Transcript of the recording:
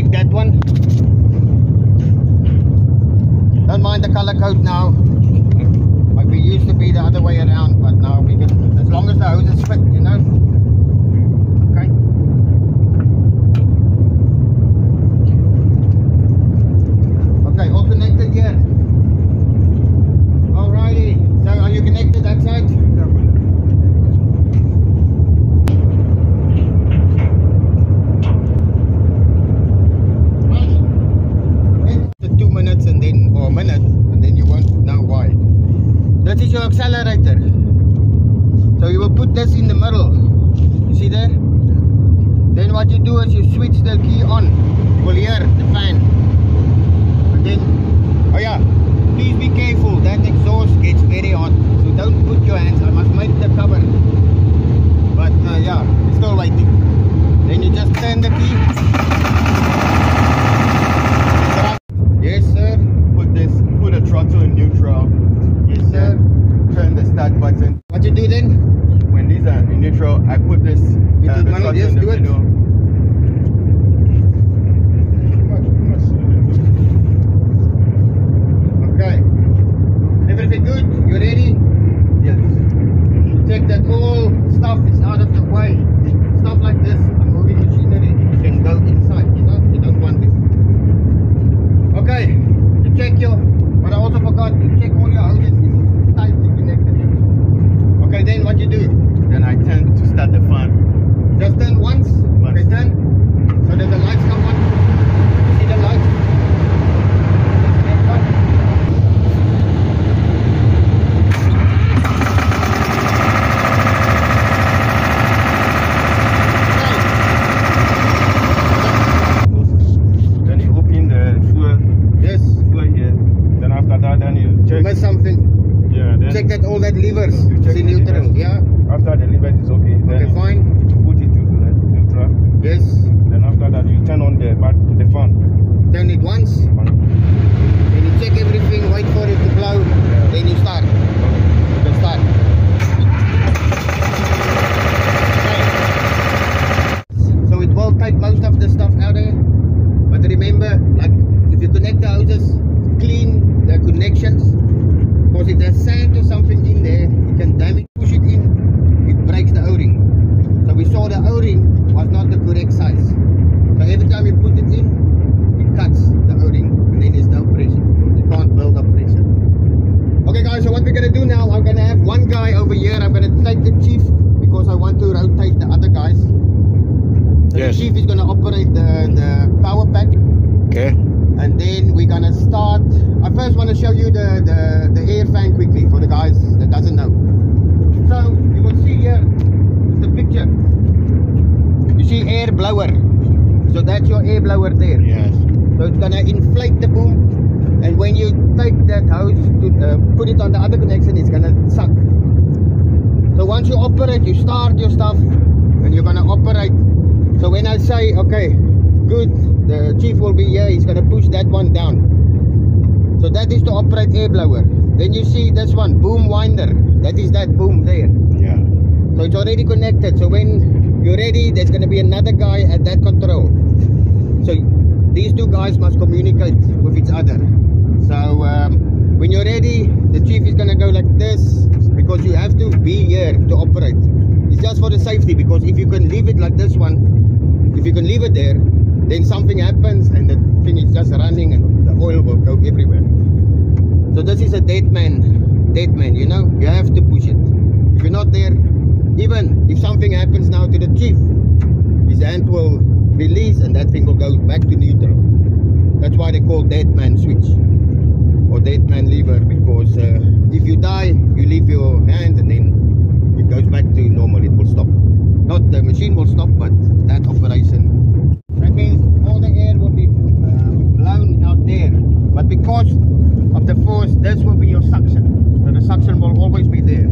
connect that one. Don't mind the color code now. Like we used to be the other way around, but now we can, as long as the hoses fit, you know. Okay. Okay, all connected here. Alrighty. So are you connected that side? That is your accelerator. So you will put this in the middle. You see there? Then what you do is you switch the key on. You will hear the fan. And then, oh yeah, please be careful. That exhaust gets very hot. So don't put your hands. I must make the cover. But yeah, it's still waiting. Then you just turn the key. Yes, sir. Put a throttle in neutral. Yes, sir. Turn the start button. What you do then? When these are in neutral, I put this the throttle in the middle. Okay. Everything good? You ready? Yes. Check that all stuff is out of the way. Stuff like this, I'm moving machinery. You can go inside, you know? You don't want this. Okay. You check your, but I also forgot, you check all your hoses. Tightly connected. Okay, then what you do? Then I turn to start the fan. Just turn once. Okay, turn. So that the lights come on. You see the lights? Then you open the fuel. Yes. Fuel here. Then after that, then you check. Miss something. Yeah, then Check that all that levers is in neutral, yeah? After the lever is okay, then Okay, fine. put it to the neutral. Yes. Then after that you turn on the fan. Turn it once. Then you check everything, wait for it to blow. Then you start. You can start. Okay. So it will take most of the stuff out there. But remember, like if you connect the hoses, clean the connections. Because if there's sand or something in there, it can damage. Push it in, it breaks the O-ring. So we saw the O-ring was not the correct size. So every time you put it in, it cuts the O-ring, and then there's no pressure. You can't build up pressure. Okay guys, so what we're gonna do now, I'm gonna have one guy over here. I'm gonna take the chief because I want to rotate the other guys. So yes. The chief is gonna operate the power pack. Okay. And then we're gonna start. I first want to show you the air fan quickly for the guys that doesn't know. So you will see here the picture. You see air blower. So that's your air blower there. Yes. So it's gonna inflate the boom, and when you take that hose to put it on the other connection, it's gonna suck. So once you operate, you start your stuff, and you're gonna operate. So when I say okay, good, the chief will be here, he's gonna push that one down. So that is to operate air blower. Then you see this one, boom winder. That is that boom there. Yeah. So it's already connected. So when you're ready, there's gonna be another guy at that control. So these two guys must communicate with each other. So when you're ready, the chief is gonna go like this, because you have to be here to operate. It's just for the safety, because if you can leave it like this one, if you can leave it there, then something happens and the thing is just running and the oil will go everywhere. So this is a dead man, you know, you have to push it. If you're not there, even if something happens now to the chief, his hand will release and that thing will go back to neutral. That's why they call dead man switch or dead man lever, because if you die, you leave your hand and then it goes back to normal, it will stop. Not the machine will stop, but that operation. That means all the air will be blown out there, but because of the force, this will be your suction. So the suction will always be there.